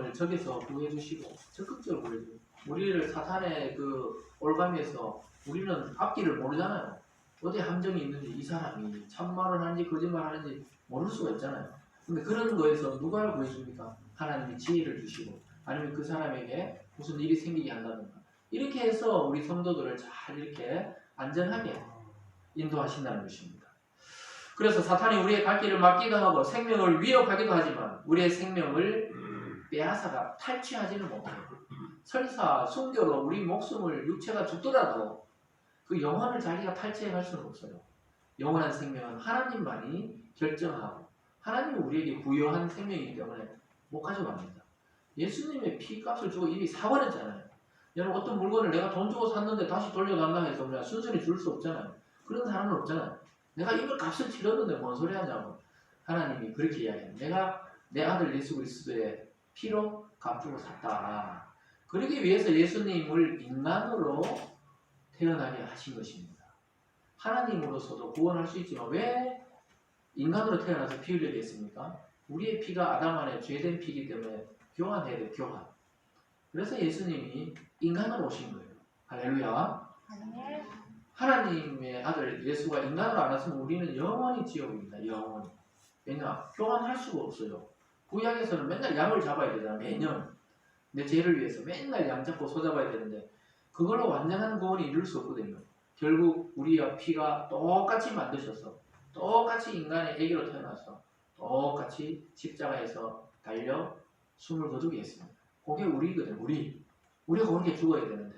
생명을 저기서 구해주시고 적극적으로 구해주고 우리를 사탄의 그 올가미에서 우리는 앞길을 모르잖아요. 어디 함정이 있는지 이 사람이 참말을 하는지 거짓말 하는지 모를 수가 있잖아요. 근데 그런 거에서 누가 구해줍니까? 하나님이 지혜를 주시고 아니면 그 사람에게 무슨 일이 생기게 한다든가 이렇게 해서 우리 성도들을 잘 이렇게 안전하게 인도하신다는 것입니다. 그래서 사탄이 우리의 갈 길을 막기도 하고 생명을 위협하기도 하지만 우리의 생명을 빼앗아가 탈취하지는 못해요. 설사 순교로 우리 목숨을 육체가 죽더라도 그 영혼을 자기가 탈취해갈 수는 없어요. 영원한 생명은 하나님만이 결정하고 하나님이 우리에게 부여한 생명이기 때문에 못 가져갑니다. 예수님의 피값을 주고 이미 사버렸잖아요. 여러분 어떤 물건을 내가 돈 주고 샀는데 다시 돌려달라 해서 그냥 순순히 줄 수 없잖아요. 그런 사람은 없잖아요. 내가 이걸 값을 치렀는데 뭔 소리 하냐고. 하나님이 그렇게 이야기해요. 내가 내 아들 예수 그리스도의 피로 값주고 샀다. 그러기 위해서 예수님을 인간으로 태어나게 하신 것입니다. 하나님으로서도 구원할 수 있지만 왜 인간으로 태어나서 피 흘리게 했습니까? 우리의 피가 아담 안에 죄된 피이기 때문에 교환해야 돼요. 교환. 그래서 예수님이 인간으로 오신 거예요. 할렐루야. 하나님의 아들 예수가 인간으로 안 왔으면 우리는 영원히 지옥입니다. 영원히. 왜냐? 교환할 수가 없어요. 구약에서는 맨날 양을 잡아야 되잖아. 매년. 내 죄를 위해서 맨날 양 잡고 소 잡아야 되는데 그걸로 완전한 구원이 이룰 수 없거든요. 결국 우리와 피가 똑같이 만드셔서 똑같이 인간의 아기로 태어나서 똑같이 십자가에서 달려 숨을 거두게 했습니다. 그게 우리거든요. 우리가 그렇게 죽어야 되는데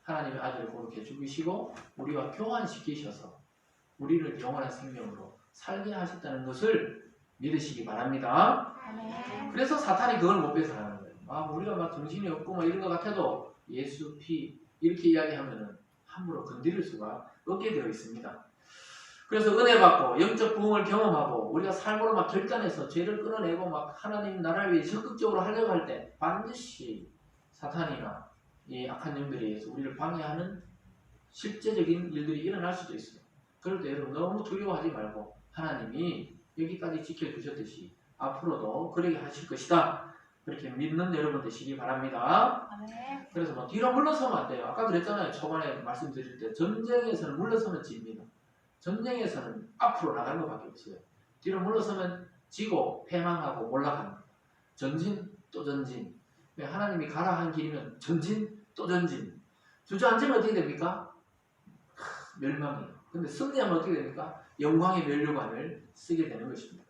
하나님의 아들을 그렇게 죽이시고 우리와 교환시키셔서 우리를 영원한 생명으로 살게 하셨다는 것을 믿으시기 바랍니다. 그래서 사탄이 그걸 못 뺏어가는 거예요. 우리가 막 정신이 없고 막 이런 것 같아도 예수 피 이렇게 이야기하면은 함부로 건드릴 수가 없게 되어 있습니다. 그래서 은혜 받고 영적 부흥을 경험하고 우리가 삶으로 막 결단해서 죄를 끊어내고 막 하나님 나라를 위해 적극적으로 하려고 할 때 반드시 사탄이나 이 악한 영들에 의해서 우리를 방해하는 실제적인 일들이 일어날 수도 있어요. 그럴 때 여러분 너무 두려워하지 말고 하나님이 여기까지 지켜주셨듯이 앞으로도 그러게 하실 것이다. 그렇게 믿는 여러분 되시기 바랍니다. 그래서 뭐 뒤로 물러서면 안 돼요. 아까 그랬잖아요. 초반에 말씀드릴 때 전쟁에서는 물러서면 집니다. 전쟁에서는 앞으로 나가는 것밖에 없어요. 뒤로 물러서면 지고 패망하고 몰락합니다. 전진 또 전진. 하나님이 가라 한 길이면 전진 또 전진. 주저앉으면 어떻게 됩니까? 멸망이에요. 근데 승리하면 어떻게 됩니까? 영광의 면류관을 쓰게 되는 것입니다.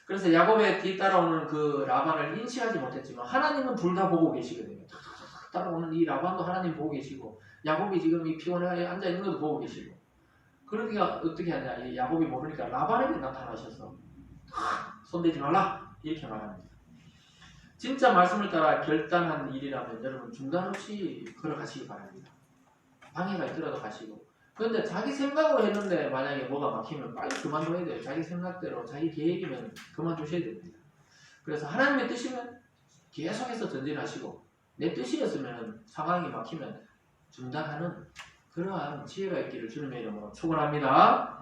그래서 야곱의 뒤따라오는 그 라반을 인식하지 못했지만 하나님은 둘 다 보고 계시거든요. 따라오는 이 라반도 하나님 보고 계시고 야곱이 지금 이 피곤하게 앉아있는 것도 보고 계시고 그러니까 어떻게 하냐. 이 야곱이 모르니까 라반에게 나타나셔서 손대지 말라 이렇게 말합니다. 진짜 말씀을 따라 결단한 일이라면 여러분 중단 없이 걸어가시기 바랍니다. 방해가 있더라도 가시고. 그런데 자기 생각으로 했는데 만약에 뭐가 막히면 빨리 그만둬야 돼요. 자기 생각대로 자기 계획이면 그만두셔야 됩니다. 그래서 하나님의 뜻이면 계속해서 전진하시고 내 뜻이었으면 상황이 막히면 중단하는 그러한 지혜가 있기를 주님의 이름으로 축원합니다.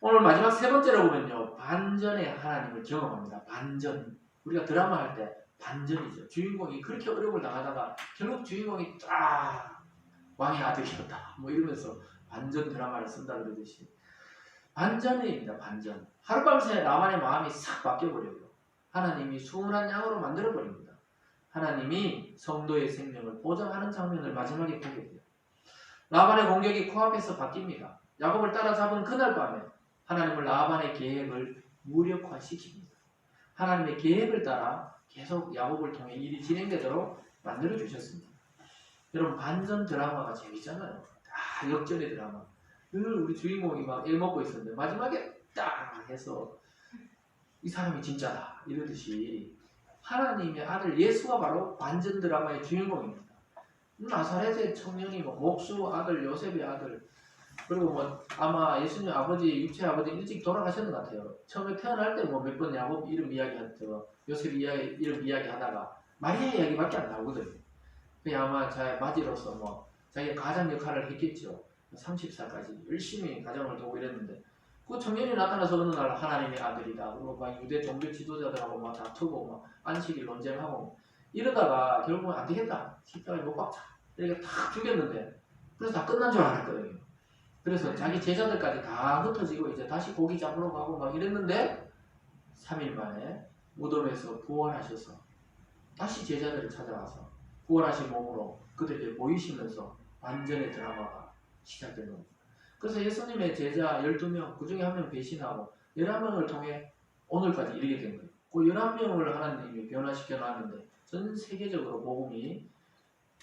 오늘 마지막 세 번째로 보면요. 반전의 하나님을 경험합니다. 반전. 우리가 드라마 할 때 반전이죠. 주인공이 그렇게 어려움을 당하다가 결국 주인공이 딱 왕의 아들이었다. 뭐 이러면서 반전 드라마를 쓴다 그러듯이 반전입니다. 반전. 하룻밤새 라반의 마음이 싹 바뀌어버려요. 하나님이 순한 양으로 만들어버립니다. 하나님이 성도의 생명을 보장하는 장면을 마지막에 보게 돼요. 라반의 공격이 코앞에서 바뀝니다. 야곱을 따라잡은 그날 밤에 하나님은 라반의 계획을 무력화시킵니다. 하나님의 계획을 따라 계속 야곱을 통해 일이 진행되도록 만들어주셨습니다. 여러분 반전 드라마가 재밌잖아요. 역전의 드라마. 늘 우리 주인공이 막 애 먹고 있었는데 마지막에 딱 해서 이 사람이 진짜다 이러듯이 하나님의 아들 예수가 바로 반전 드라마의 주인공입니다. 나사렛의 청년이 뭐 목수 아들 요셉의 아들 그리고 뭐 아마 예수님 아버지 육체 아버지 일찍 돌아가셨는 것 같아요. 처음에 태어날 때 뭐 몇 번 야곱 이름 이야기하죠. 요셉 이름 이야기하다가 마리아 이야기밖에 안 나오거든요. 아마 자의 맞이로서 뭐 자기가 가장 역할을 했겠죠. 30살까지 열심히 가정을 두고 이랬는데 그 청년이 나타나서 어느 날 하나님의 아들이다. 그리고 막 유대 종교 지도자들하고 막 다투고 막 안식일 논쟁하고 이러다가 결국은 안 되겠다. 십자가에 못 박자. 이렇게 탁 죽였는데 그래서 다 끝난 줄 알았거든요. 그래서 자기 제자들까지 다 흩어지고 이제 다시 고기 잡으러 가고 막 이랬는데 3일 만에 무덤에서 부활하셔서 다시 제자들을 찾아와서 부활하신 몸으로 그들에게 보이시면서 완전의 드라마가 시작되는 겁니다. 그래서 예수님의 제자 12명, 그 중에 한 명 배신하고 11명을 통해 오늘까지 이르게 된 거예요. 그 11명을 하나님이 변화시켜 놨는데 전 세계적으로 복음이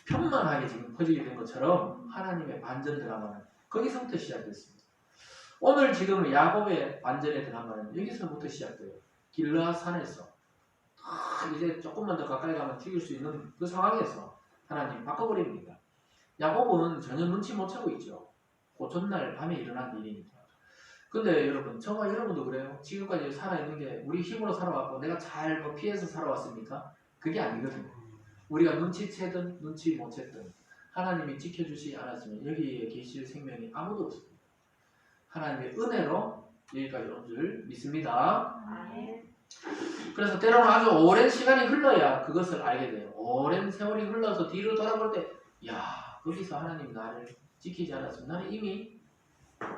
편만하게 지금 퍼지게 된 것처럼 하나님의 반전 드라마는 거기서부터 시작됐습니다. 오늘 지금 야곱의 반전의 드라마는 여기서부터 시작돼요. 길르앗 산에서 이제 조금만 더 가까이 가면 죽일 수 있는 그 상황에서 하나님 바꿔버립니다. 야곱은 전혀 눈치 못 채고 있죠. 그 전날 밤에 일어난 일이니까. 근데 여러분, 저와 여러분도 그래요. 지금까지 살아있는 게 우리 힘으로 살아왔고 내가 잘 피해서 살아왔습니까? 그게 아니거든요. 우리가 눈치채든 눈치 못 채든 하나님이 지켜주지 않았으면 여기에 계실 생명이 아무도 없습니다. 하나님의 은혜로 여기까지 온 줄 믿습니다. 그래서 때로는 아주 오랜 시간이 흘러야 그것을 알게 돼요. 오랜 세월이 흘러서 뒤로 돌아볼 때 야, 거기서 하나님이 나를 지키지 않았으면 나는 이미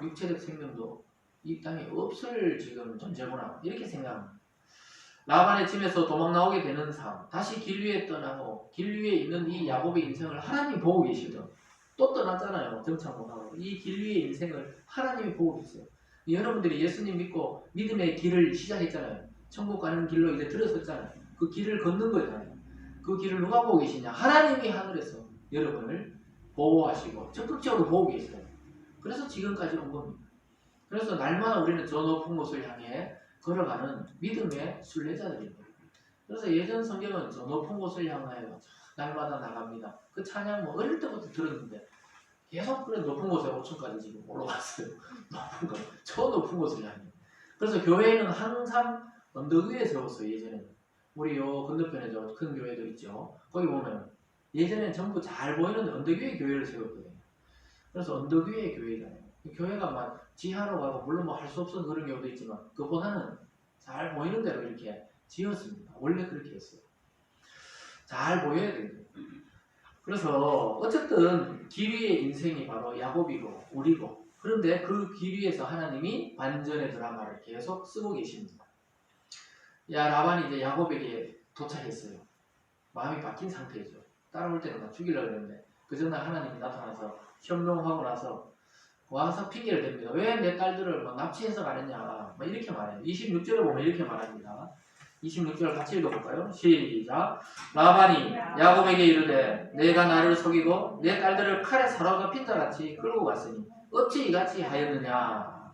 육체적 생명도 이 땅에 없을 지금 존재구나 이렇게 생각합니다. 라반의 집에서 도망 나오게 되는 삶, 다시 길 위에 떠나고 길 위에 있는 이 야곱의 인생을 하나님 보고 계시던 또 떠났잖아요. 정착 못하고 이 길 위의 인생을 하나님이 보고 계세요. 여러분들이 예수님 믿고 믿음의 길을 시작했잖아요. 천국 가는 길로 이제 들어섰잖아요. 그 길을 걷는 거잖아요. 그 길을 누가 보고 계시냐? 하나님이 하늘에서 여러분을 보호하시고 적극적으로 보고 계세요. 그래서 지금까지 온 겁니다. 그래서 날마다 우리는 저 높은 곳을 향해 걸어가는 믿음의 순례자들입니다. 그래서 예전 성경은 저 높은 곳을 향하여 날마다 나갑니다. 그 찬양 뭐 어릴 때부터 들었는데 계속 그런 높은 곳에 5층까지 지금 올라갔어요. 높은 곳, 저 높은 곳을 향해. 그래서 교회는 항상 언덕 위에 세웠어요. 예전에는 우리 요 건너편에 저 큰 교회도 있죠. 거기 보면 예전엔 전부 잘 보이는 언덕 위에 교회를 세웠거든요. 그래서 언덕 위에 교회잖아요. 교회가 막 지하로 가고 물론 뭐 할 수 없는 그런 경우도 있지만 그보다는 잘 보이는 대로 이렇게 지었습니다. 원래 그렇게 했어요. 잘 보여야 되거든요. 그래서 어쨌든 길 위의 인생이 바로 야곱이고 우리고 그런데 그 길 위에서 하나님이 반전의 드라마를 계속 쓰고 계십니다. 라반이 이제 야곱에게 도착했어요. 마음이 바뀐 상태죠. 따라올 때는 다 죽이려고 했는데 그 전날 하나님이 나타나서 현명하고 나서 와서 핑계를 댑니다. 왜 내 딸들을 막 납치해서 가느냐 막 이렇게 말해요. 26절에 보면 이렇게 말합니다. 26절 같이 읽어볼까요? 시작. 라반이 야곱에게 이르되 내가 나를 속이고 내 딸들을 칼에 사로잡힌 자 같이 끌고 갔으니 어찌 이같이 하였느냐.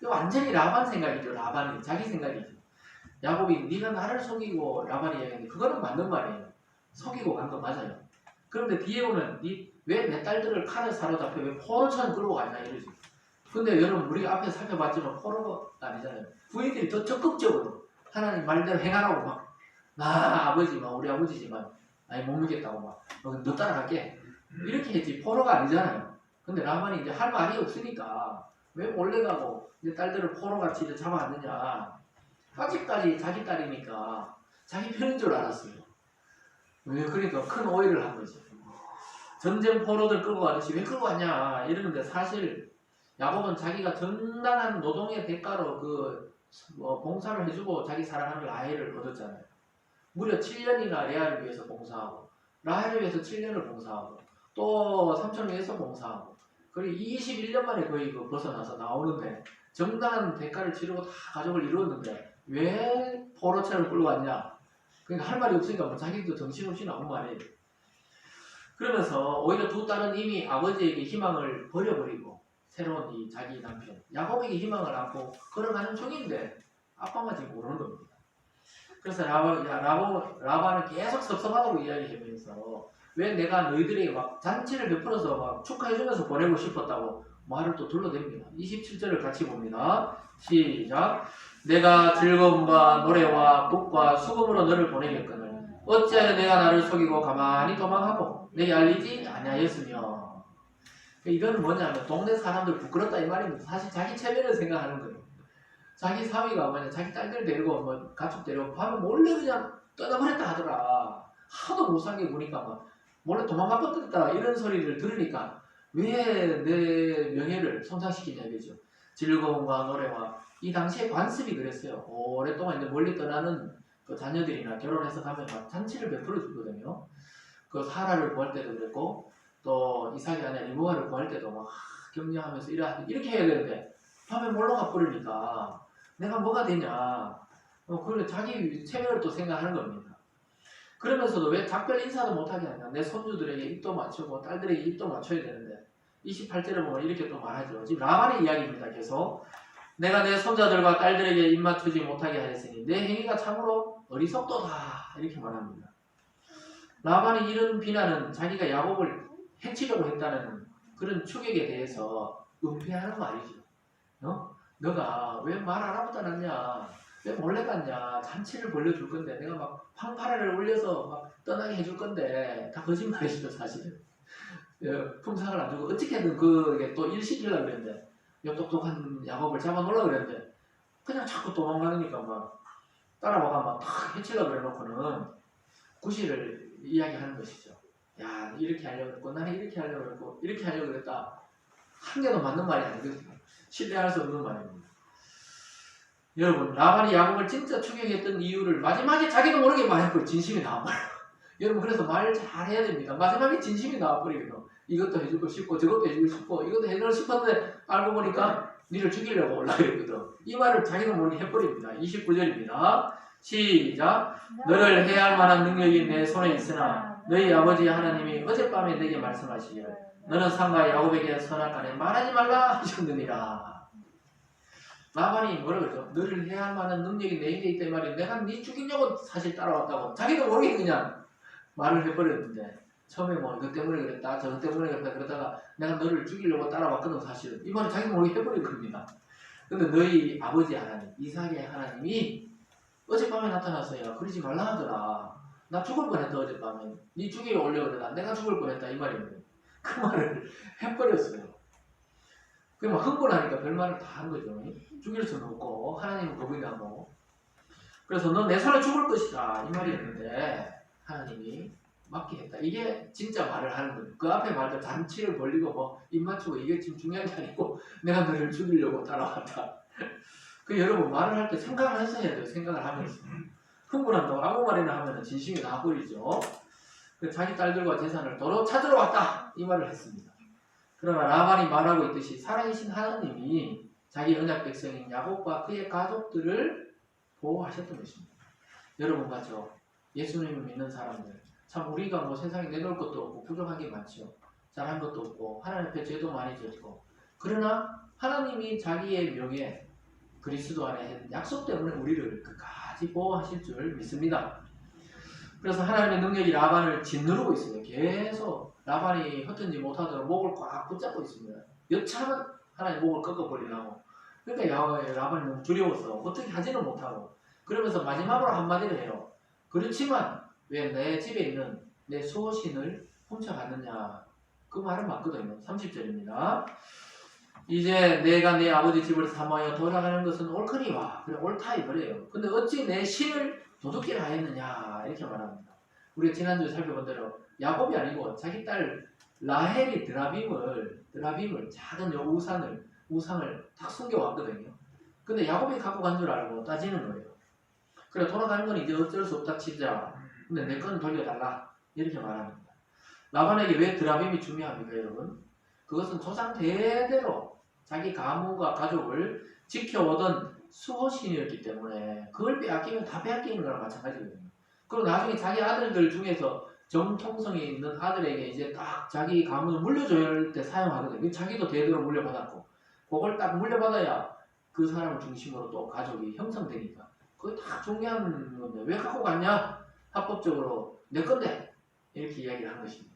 이거 완전히 라반 생각이죠. 라반이 자기 생각이죠. 야곱이 네가 나를 속이고 라반이 얘기했는데 그거는 맞는 말이에요. 속이고 간 거 맞아요. 그런데 뒤에 보면 왜 내 딸들을 칼에 사로잡혀 왜 포로처럼 끌고 갔냐 이러지. 근데 여러분 우리가 앞에 살펴봤지만 포로가 아니잖아요. 부인들이 더 적극적으로 하나님 말대로 행하라고 막 나 아버지 막 우리 아버지지만 아니 못 믿겠다고 막 너 따라갈게 이렇게 했지. 포로가 아니잖아요. 근데 라반이 이제 할 말이 없으니까 왜 몰래 가고 내 딸들을 포로같이 이제 잡아갔느냐. 아직까지 자기 딸이니까 자기 편인 줄 알았어요. 왜 그러니까 큰 오해를 한 거지. 전쟁 포로들 끌고 가듯이 왜 끌고 왔냐 이러는데 사실 야곱은 자기가 정당한 노동의 대가로 봉사를 해주고 자기 사랑하는 라헬을 얻었잖아요. 무려 7년이나 레아를 위해서 봉사하고 라헬을 위해서 7년을 봉사하고 또 삼촌을 위해서 봉사하고 그리고 21년 만에 거의 벗어나서 나오는데 정당한 대가를 치르고 다 가족을 이루었는데 왜 포로처럼 끌고 왔냐. 그러니까 할 말이 없으니까 뭐 자기도 정신없이 나온 말이에요. 그러면서 오히려 두 딸은 이미 아버지에게 희망을 버려버리고 새로운 이 자기 남편 야곱에게 희망을 안고 걸어가는 중인데 아빠만 지금 모르는 겁니다. 그래서 라반은 계속 섭섭하다고 이야기하면서 왜 내가 너희들에게 막 잔치를 베풀어서 막 축하해주면서 보내고 싶었다고 말을 또 둘러댑니다. 27절을 같이 봅니다. 시작. 내가 즐거움과 노래와 북과 수금으로 너를 보내겠거늘 어찌하여 내가 나를 속이고 가만히 도망하고 내게 알리지 아니하였으며. 이건 뭐냐면 동네 사람들 부끄럽다 이 말입니다. 사실 자기 체면을 생각하는 거예요. 자기 사위가 자기 딸들 데리고 가축 데리고 밤에 몰래 그냥 떠나버렸다 하더라. 하도 못 살게 구니까 막 몰래 도망가 뻗었다 이런 소리를 들으니까 왜 내 명예를 손상시키냐 이거죠. 즐거움과 노래와 이 당시에 관습이 그랬어요. 오랫동안 이제 멀리 떠나는 그 자녀들이나 결혼해서 가면 막 잔치를 베풀어 주거든요. 그 사라를 구할 때도 그랬고 또 이삭이 아니라 리브가를 구할 때도 막 격려하면서 이렇게 해야 되는데 밤에 몰러 가버리니까 내가 뭐가 되냐. 그래 자기 체면을 또 생각하는 겁니다. 그러면서도 왜 작별 인사도 못하게 하냐. 내 손주들에게 입도 맞추고 딸들에게 입도 맞춰야 되는데 28절에 보면 이렇게 또 말하죠. 지금 라반의 이야기입니다. 계속 내가 내 손자들과 딸들에게 입 맞추지 못하게 하였으니 내 행위가 참으로 어리석도다 이렇게 말합니다. 라반이 이런 비난은 자기가 야곱을 해치려고 했다는 그런 추격에 대해서 은폐하는 말이죠. 너가 왜 말 안 하고 떠났냐? 왜 몰래 갔냐? 잔치를 벌려줄 건데 내가 막 fanfare를 올려서 막 떠나게 해줄 건데 다 거짓말이죠 사실은. 품삯을 안 주고 어떻게든 그게 또 일시키려고 그랬는데 똑똑한 야곱을 잡아놓으려고 그랬는데 그냥 자꾸 도망가니까 막 따라와가 막 탁 해치려고 그래놓고는 구실을 이야기하는 것이죠. 야 이렇게 하려고 그랬고 나는 이렇게 하려고 그랬고 이렇게 하려고 그랬다. 한 개도 맞는 말이 아니거든요. 신뢰할 수 없는 말입니다. 여러분 라반이 야곱을 진짜 추격했던 이유를 마지막에 자기도 모르게 말했고 진심이 나와버려요. 여러분 그래서 말 잘해야 됩니다. 마지막에 진심이 나와버리거든요. 이것도 해주고 싶고 저것도 해주고 싶고 이것도 해주고 싶었는데 알고 보니까 니를 죽이려고 올라가거든. 이 말을 자기도 모르게 해버립니다. 29절입니다. 시작. 너를 해야 할 만한 능력이 내 손에 있으나 너희 아버지 하나님이 어젯밤에 내게 말씀하시기를 너는 상가 야곱에게 선악간에 말하지 말라 하셨느니라. 라반이 뭐라 그러죠? 너를 해야 할 만한 능력이 내게 있다 이 말이야. 내가 네 죽이려고 사실 따라왔다고 자기도 모르게 그냥 말을 해버렸는데 처음에 뭐 이것 때문에 그랬다 저것 때문에 그랬다 그러다가 내가 너를 죽이려고 따라왔거든 사실은. 이 말을 자기도 모르게 해버린 겁니다. 근데 너희 아버지 하나님 이삭의 하나님이 어젯밤에 나타났어요. 그러지 말라 하더라. 나 죽을 뻔했다 어젯밤에. 네 죽이러 오려고 그러다 내가 죽을 뻔했다 이 말입니다. 그 말을 해버렸어요. 그럼 흥분하니까 별말을 다 한 거죠. 죽일 수는 없고 하나님은 거부하고. 그래서 너 내 손에 죽을 것이다 이 말이었는데 하나님이 맞게 했다. 이게 진짜 말을 하는 거예요. 그 앞에 말도 잔치를 벌리고 뭐 입 맞추고 이게 지금 중요한 게 아니고 내가 너를 죽이려고 따라왔다. 그 여러분 말을 할 때 생각을 했어야 돼요. 생각을 하면서. 흥분한다고 아무 말이나 하면 진심이 나버리죠. 그 자기 딸들과 재산을 도로 찾으러 왔다 이 말을 했습니다. 그러나 라반이 말하고 있듯이 살아계신 하나님이 자기 언약 백성인 야곱과 그의 가족들을 보호하셨던 것입니다. 여러분 같죠? 예수님을 믿는 사람들 참 우리가 뭐 세상에 내놓을 것도 없고 부족한 게 많죠. 잘한 것도 없고 하나님 앞에 죄도 많이 졌고 그러나 하나님이 자기의 명예 그리스도 안에 한 약속 때문에 우리를 끝까지 보호하실 줄 믿습니다. 그래서 하나님의 능력이 라반을 짓누르고 있습니다. 계속 라반이 흩어지지 못하도록 목을 꽉 붙잡고 있습니다. 여차하면 하나님 목을 꺾어버리려고. 그러니까 라반이 너무 두려워서 어떻게 하지는 못하고 그러면서 마지막으로 한마디를 해요. 그렇지만 왜 내 집에 있는 내 수호신을 훔쳐갔느냐. 그 말은 맞거든요. 30절입니다. 이제 내가 내 아버지 집을 사모하여 돌아가는 것은 옳거니와 그래 옳다 이거래요. 근데 어찌 내 신을 도둑질 하였느냐 이렇게 말합니다. 우리가 지난주에 살펴본 대로 야곱이 아니고 자기 딸 라헬이 드라빔을 작은 우상을 딱 숨겨왔거든요. 근데 야곱이 갖고 간 줄 알고 따지는 거예요. 그래 돌아가는 건 이제 어쩔 수 없다 치자. 근데 내 건 돌려달라 이렇게 말합니다. 라반에게 왜 드라빔이 중요합니까 여러분? 그것은 조상 대대로 자기 가문과 가족을 지켜오던 수호신이었기 때문에 그걸 빼앗기면 다 빼앗기는 거랑 마찬가지거든요. 그리고 나중에 자기 아들들 중에서 정통성이 있는 아들에게 이제 딱 자기 가문을 물려줘야 할 때 사용하거든요. 자기도 대대로 물려받았고 그걸 딱 물려받아야 그 사람을 중심으로 또 가족이 형성되니까 그게 다 중요한 건데 왜 갖고 갔냐? 합법적으로 내 건데 이렇게 이야기를 한 것입니다.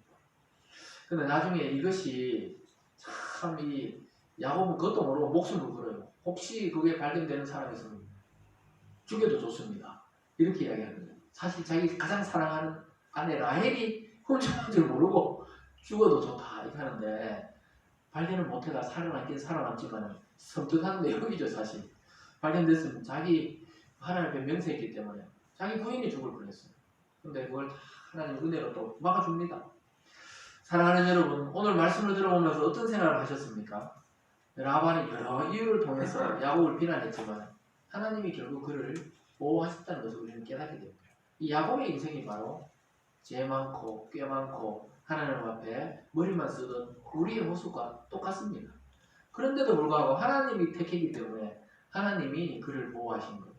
근데 나중에 이것이 참 이 야곱은 그것도 모르고 목숨을 걸어요. 혹시 그게 발견되는 사람이 있으면 죽여도 좋습니다. 이렇게 이야기하거든요. 사실 자기 가장 사랑하는 아내 라헬이 훔쳐간 줄 모르고 죽어도 좋다 이렇게 하는데 발견을 못해가 살아남긴 살아남지만 섬뜩한 내용이죠 사실. 발견됐으면 자기 하나님 앞에 명세했기 때문에 자기 부인이 죽을 뻔했어요. 근데 그걸 다 하나님 은혜로 또 막아줍니다. 사랑하는 여러분, 오늘 말씀을 들어보면서 어떤 생각을 하셨습니까? 라반이 여러 이유를 통해서 야곱을 비난했지만 하나님이 결국 그를 보호하셨다는 것을 우리는 깨닫게 됩니다. 이 야곱의 인생이 바로 죄 많고 꽤 많고 하나님 앞에 머리만 쓰던 우리의 모습과 똑같습니다. 그런데도 불구하고 하나님이 택했기 때문에 하나님이 그를 보호하신 거예요.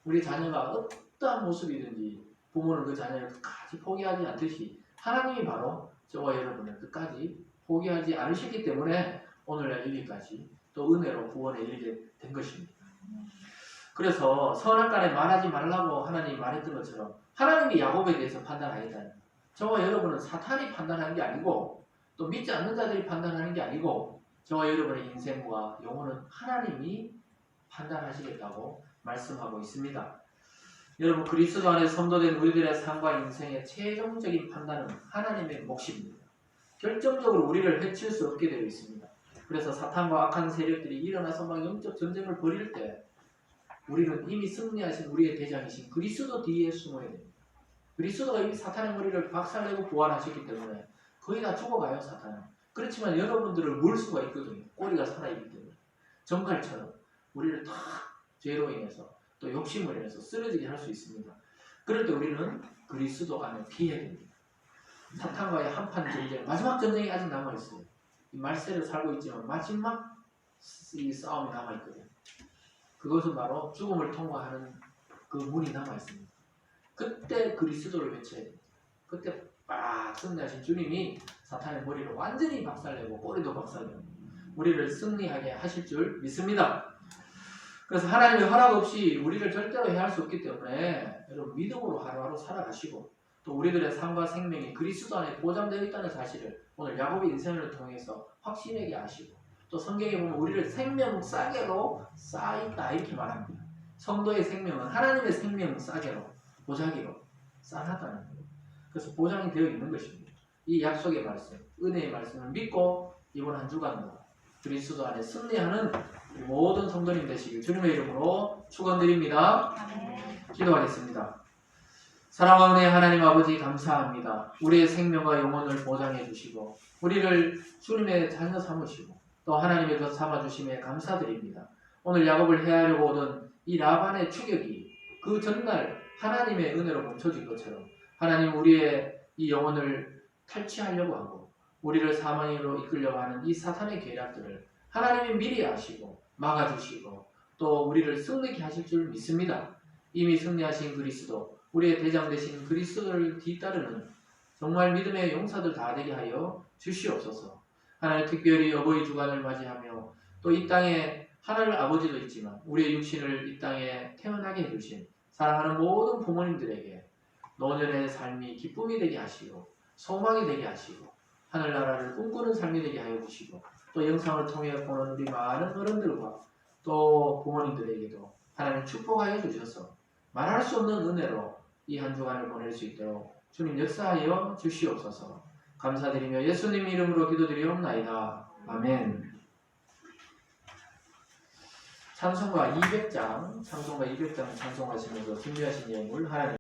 우리 자녀가 어떠한 모습이든지 부모는 그 자녀를 끝까지 포기하지 않듯이 하나님이 바로 저와 여러분을 끝까지 포기하지 않으셨기 때문에 오늘날 여기까지 또 은혜로 구원에 이르게 된 것입니다. 그래서 선악간에 말하지 말라고 하나님이 말했던 것처럼 하나님이 야곱에 대해서 판단하겠다는, 저와 여러분은 사탄이 판단하는 게 아니고 또 믿지 않는 자들이 판단하는 게 아니고 저와 여러분의 인생과 영혼은 하나님이 판단하시겠다고 말씀하고 있습니다. 여러분, 그리스도 안에 성도된 우리들의 삶과 인생의 최종적인 판단은 하나님의 몫입니다. 결정적으로 우리를 해칠 수 없게 되어 있습니다. 그래서 사탄과 악한 세력들이 일어나서 막 영적 전쟁을 벌일 때 우리는 이미 승리하신 우리의 대장이신 그리스도 뒤에 숨어야 됩니다. 그리스도가 이미 사탄의 머리를 박살내고 부활하셨기 때문에 거의 다 죽어가요, 사탄은. 그렇지만 여러분들을 물 수가 있거든요. 꼬리가 살아있기 때문에. 정갈처럼 우리를 다 죄로 인해서 또 욕심을 인해서 쓰러지게 할 수 있습니다. 그럴 때 우리는 그리스도 안에 피해야 됩니다. 사탄과의 한판 전쟁, 마지막 전쟁이 아직 남아있어요. 이 말세를 살고 있지만 마지막 이 싸움이 남아있거든요. 그것은 바로 죽음을 통과하는 그 문이 남아있습니다. 그때 그리스도를 외쳐야 됩니다. 그때 빡 승리하신 주님이 사탄의 머리를 완전히 박살내고 꼬리도 박살내고 우리를 승리하게 하실 줄 믿습니다. 그래서 하나님의 허락 없이 우리를 절대로 해할 수 없기 때문에 여러분 믿음으로 하루하루 살아가시고 또 우리들의 삶과 생명이 그리스도 안에 보장되어 있다는 사실을 오늘 야곱의 인생을 통해서 확신하게 하시고 또 성경에 보면 우리를 생명 싸개로 쌓아있다 이렇게 말합니다. 성도의 생명은 하나님의 생명 싸개로 보자기로 쌓아놨다는 거예요. 그래서 보장이 되어 있는 것입니다. 이 약속의 말씀, 은혜의 말씀을 믿고 이번 한 주간도 그리스도 안에 승리하는 모든 성도님 되시길 주님의 이름으로 축원드립니다. 기도하겠습니다. 사랑하는 하나님 아버지 감사합니다. 우리의 생명과 영혼을 보장해 주시고 우리를 주님의 자녀 삼으시고 또 하나님의 것 삼아주심에 감사드립니다. 오늘 야곱을 해하려고 오던 이 라반의 추격이 그 전날 하나님의 은혜로 멈춰진 것처럼 하나님 우리의 이 영혼을 탈취하려고 하고 우리를 사망으로 이끌려고 하는 이 사탄의 계략들을 하나님이 미리 아시고 막아주시고 또 우리를 승리케 하실 줄 믿습니다. 이미 승리하신 그리스도, 우리의 대장 되신 그리스도를 뒤따르는 정말 믿음의 용사들 다 되게 하여 주시옵소서. 하나님 특별히 어버이 주간을 맞이하며 또 이 땅에 하늘 아버지도 있지만 우리의 육신을 이 땅에 태어나게 해주신 사랑하는 모든 부모님들에게 노년의 삶이 기쁨이 되게 하시고 소망이 되게 하시고 하늘나라를 꿈꾸는 삶이 되게 하여 주시고 또 영상을 통해 보는 우리 많은 어른들과 또 부모님들에게도 하나님 축복하여 주셔서 말할 수 없는 은혜로 이 한 주간을 보낼 수 있도록 주님 역사하여 주시옵소서. 감사드리며 예수님 이름으로 기도드리옵나이다. 아멘. 찬송가 200장 찬송하시면서 준비하신 예물 하나님